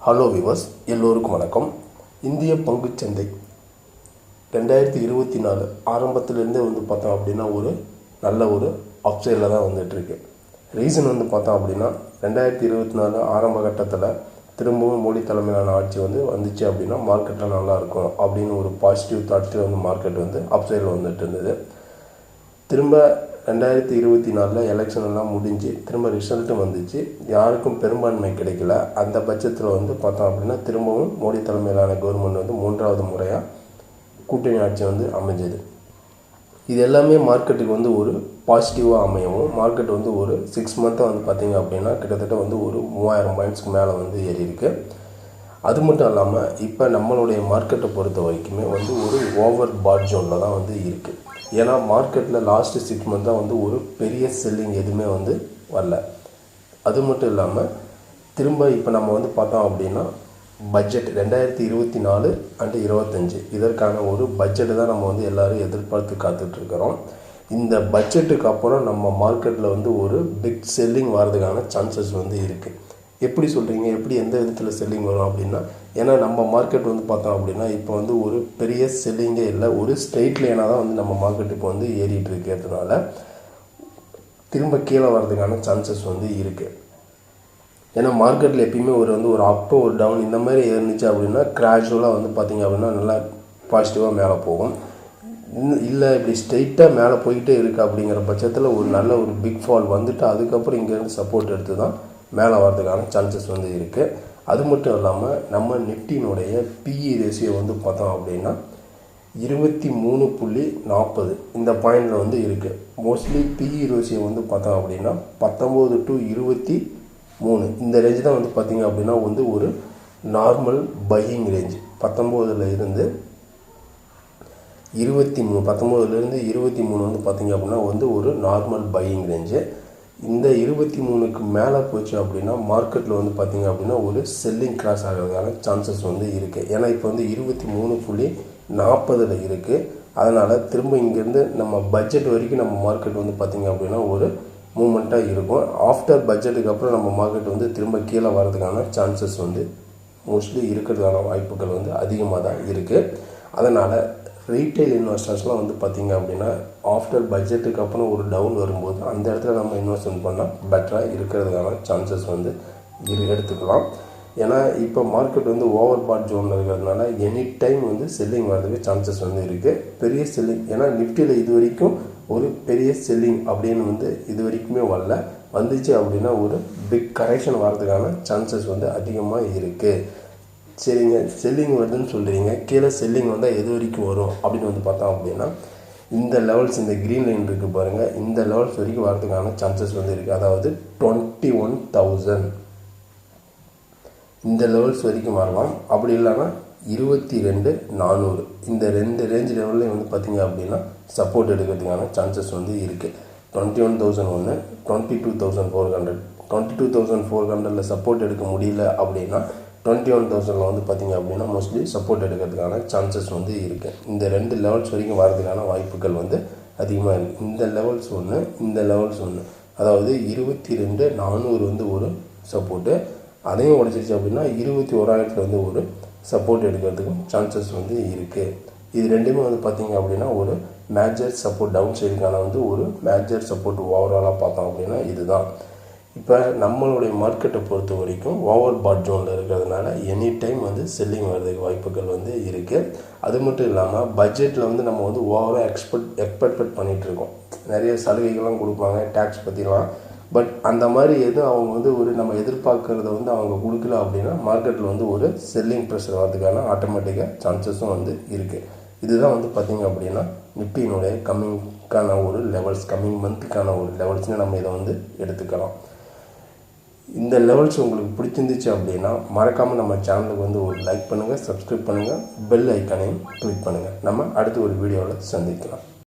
Hello viewers, எல்லோருக்கும் வணக்கம். இந்திய பங்குச்சந்தை 2024 ஆரம்பத்திலேருந்தே பார்த்தோம் அப்படின்னா ஒரு நல்ல ஒரு அப்சைடில் தான் வந்துட்டுருக்கு. ரீசன் பார்த்தோம் அப்படின்னா 2024 ஆரம்ப கட்டத்தில் திரும்பவும் மோடி தலைமையிலான ஆட்சி வந்துச்சு அப்படின்னா மார்க்கெட்டில் நல்லாயிருக்கும் அப்படின்னு ஒரு பாசிட்டிவ் தாட்ஸில் மார்க்கெட் அப்சைடில் வந்துட்டு இருந்தது. திரும்ப 2024 எலெக்ஷன் எல்லாம் முடிஞ்சு திரும்ப ரிசல்ட்டும் வந்துச்சு. யாருக்கும் பெரும்பான்மை கிடைக்கல. அந்த பட்சத்தில் பார்த்தோம் அப்படின்னா திரும்பவும் மோடி தலைமையிலான கவர்மெண்ட் மூன்றாவது முறையாக கூட்டணி ஆட்சி அமைஞ்சது. இது எல்லாமே மார்க்கெட்டுக்கு ஒரு பாசிட்டிவாக அமையவும் மார்க்கெட் ஒரு 6 மந்த்தாக பார்த்திங்க அப்படின்னா கிட்டத்தட்ட ஒரு 3000 பாயிண்ட்ஸ்க்கு மேலே ஏறி இருக்கு. அது மட்டும் இல்லாமல் இப்போ நம்மளுடைய மார்க்கெட்டை பொறுத்த வரைக்குமே ஒரு ஓவர் பாட் ஜோனில் தான் இருக்குது. ஏன்னா மார்க்கெட்டில் லாஸ்ட்டு 6 மந்த்தாக ஒரு பெரிய செல்லிங் எதுவுமே வரல. அது மட்டும் இல்லாமல் திரும்ப இப்போ நம்ம பார்த்தோம் அப்படின்னா பட்ஜெட் 2024 அண்ட் 2025 இதற்கான ஒரு பட்ஜெட்டு தான் நம்ம எல்லோரும் எதிர்பார்த்து காத்துட்ருக்கிறோம். இந்த பட்ஜெட்டுக்கு அப்புறம் நம்ம மார்க்கெட்டில் ஒரு பிக் செல்லிங் வர்றதுக்கான சான்சஸ் இருக்குது. எப்படி சொல்கிறீங்க, எப்படி எந்த விதத்தில் செல்லிங் வரும் அப்படின்னா, ஏன்னா நம்ம மார்க்கெட் பார்த்தோம் அப்படின்னா இப்போ ஒரு பெரிய செல்லிங்கே இல்லை, ஒரு ஸ்ட்ரெயிட் லைனாக தான் நம்ம மார்க்கெட் இப்போ ஏறிட்டு இருக்கிறதுனால திரும்ப கீழே வர்றதுக்கான சான்சஸ் இருக்குது. ஏன்னா மார்க்கெட்டில் எப்பயுமே ஒரு அப்பு ஒரு டவுன் இந்த மாதிரி இருந்துச்சு அப்படின்னா கிராஜுவலாக பார்த்திங்க அப்படின்னா நல்லா பாசிட்டிவாக மேலே போகும். இல்லை இப்படி ஸ்ட்ரெயிட்டாக மேலே போய்கிட்டே இருக்குது அப்படிங்கிற பட்சத்தில் ஒரு நல்ல ஒரு பிக் ஃபால் வந்துட்டு அதுக்கப்புறம் இங்கேருந்து சப்போர்ட் எடுத்து தான் மேலே வர்றதுக்கான சான்சஸ் இருக்குது. அது மட்டும் இல்லாமல் நம்ம நிஃப்டியினுடைய பிஇ ரேஷியோ பார்த்தோம் அப்படின்னா 23.40 இந்த பாயிண்டில் இருக்குது. மோஸ்ட்லி பிஇ ரேஷியோ பார்த்தோம் அப்படின்னா 19 to 23 இந்த ரேஞ்சு தான் பார்த்திங்க அப்படின்னா ஒரு நார்மல் பையிங் ரேஞ்சு. 19 இருந்து 23 பார்த்திங்க அப்படின்னா ஒரு நார்மல் பையிங் ரேஞ்சு. இந்த 23க்கு மேலே போச்சு அப்படின்னா மார்க்கெட்டில் பார்த்திங்க அப்படின்னா ஒரு செல்லிங் கிராஸ் ஆகிறதுக்கான சான்சஸ் இருக்குது. ஏன்னா இப்போ 23.40 இருக்குது. அதனால் திரும்ப இங்கேருந்து நம்ம பட்ஜெட் வரைக்கும் நம்ம மார்க்கெட் பார்த்திங்க அப்படின்னா ஒரு மூமெண்ட்டாக இருக்கும். ஆஃப்டர் பட்ஜெட்டுக்கு அப்புறம் நம்ம மார்க்கெட் திரும்ப கீழே வர்றதுக்கான சான்சஸ் மோஸ்ட்லி இருக்கிறதுக்கான வாய்ப்புகள் அதிகமாக தான் இருக்குது. அதனால் ரீட்டைல் இன்வெஸ்டர்ஸ்லாம் பார்த்திங்க அப்படின்னா ஆஃப்டர் பட்ஜெட்டுக்கு அப்புறம் ஒரு டவுன் வரும்போது அந்த இடத்துல நம்ம இன்வெஸ்ட்மெண்ட் பண்ணால் பெட்டராக இருக்கிறதுக்கான சான்சஸ் எடுத்துக்கலாம். ஏன்னா இப்போ மார்க்கெட் ஓவர் பாட் ஜோனில் இருக்கிறதுனால எனி டைம் செல்லிங் வர்றதுக்கு சான்சஸ் இருக்குது. பெரிய செல்லிங் ஏன்னா நிஃப்டியில் இது வரைக்கும் ஒரு பெரிய செல்லிங் அப்படின்னு இது வரைக்குமே வரல. வந்துச்சு அப்படின்னா ஒரு பிக் கரெக்ஷன் வர்றதுக்கான சான்சஸ் அதிகமாக இருக்குது. சரிங்க, செல்லிங் வருதுன்னு சொல்கிறீங்க, கீழே செல்லிங் வந்தால் எது வரைக்கும் வரும் அப்படின்னு பார்த்தோம் அப்படின்னா இந்த லெவல்ஸ், இந்த க்ரீன் லைன் இருக்குது பாருங்கள், இந்த லெவல்ஸ் வரைக்கும் வரதுக்கான சான்சஸ் இருக்குது. அதாவது 21,000 இந்த லெவல்ஸ் வரைக்கும் வரலாம். அப்படி இல்லைன்னா 22,400 இந்த 2 ரேஞ்ச் லெவல்லையும் பார்த்திங்க அப்படின்னா சப்போர்ட் எடுக்கிறதுக்கான சான்சஸ் இருக்குது. 21,001 22,400 22,400 சப்போர்ட் எடுக்க முடியல அப்படின்னா 21,000 பார்த்திங்க அப்படின்னா மோஸ்ட்லி சப்போர்ட் எடுக்கிறதுக்கான சான்சஸ் இருக்குது. இந்த 2 லெவல்ஸ் வரைக்கும் வரதுக்கான வாய்ப்புகள் அதிகமாக இருக்குது. இந்த லெவல்ஸ் ஒன்று, இந்த லெவல்ஸ் ஒன்று, அதாவது 22,400 ஒரு சப்போர்ட்டு, அதையும் உடைச்சிருச்சு அப்படின்னா 21,000 ஒரு சப்போர்ட் எடுக்கிறதுக்கும் சான்சஸ் இருக்குது. இது ரெண்டுமே பார்த்திங்க அப்படின்னா ஒரு மேஜர் சப்போர்ட் டவுன் சைடுக்கான ஒரு மேஜர் சப்போர்ட் ஓவராலாக பார்த்தோம் அப்படின்னா இதுதான். இப்போ நம்மளுடைய மார்க்கெட்டை பொறுத்த வரைக்கும் ஓவர் பாட் ஜோனில் இருக்கிறதுனால எனி டைம் செல்லிங் வர்றதுக்கு வாய்ப்புகள் இருக்குது. அது மட்டும் இல்லாமல் பட்ஜெட்டில் நம்ம ஓவராக எக்ஸ்பெக்ட் பண்ணிகிட்ருக்கோம். நிறைய சலுகைகள்லாம் கொடுப்பாங்க டேக்ஸ் பற்றிலாம். பட் அந்த மாதிரி எதுவும் அவங்க ஒரு நம்ம எதிர்பார்க்குறத அவங்க கொடுக்கல அப்படின்னா மார்க்கெட்டில் ஒரு செல்லிங் ப்ரெஷர் வரதுக்கான ஆட்டோமேட்டிக்காக சான்சஸும் இருக்குது. இதுதான் பார்த்திங்க அப்படின்னா நிஃப்டியினுடைய கம்மிங்கான ஒரு லெவல்ஸ், கம்மிங் மந்த்துக்கான ஒரு லெவல்ஸ்னு நம்ம இதை எடுத்துக்கலாம். இந்த லெவல்ஸ் உங்களுக்கு பிடிச்சிருந்துச்சு அப்படின்னா மறக்காமல் நம்ம சேனலுக்கு ஒரு லைக் பண்ணுங்கள், சப்ஸ்கிரைப் பண்ணுங்கள், பெல் ஐக்கானையும் கிளிக் பண்ணுங்கள். நம்ம அடுத்த ஒரு வீடியோவில் சந்திக்கலாம்.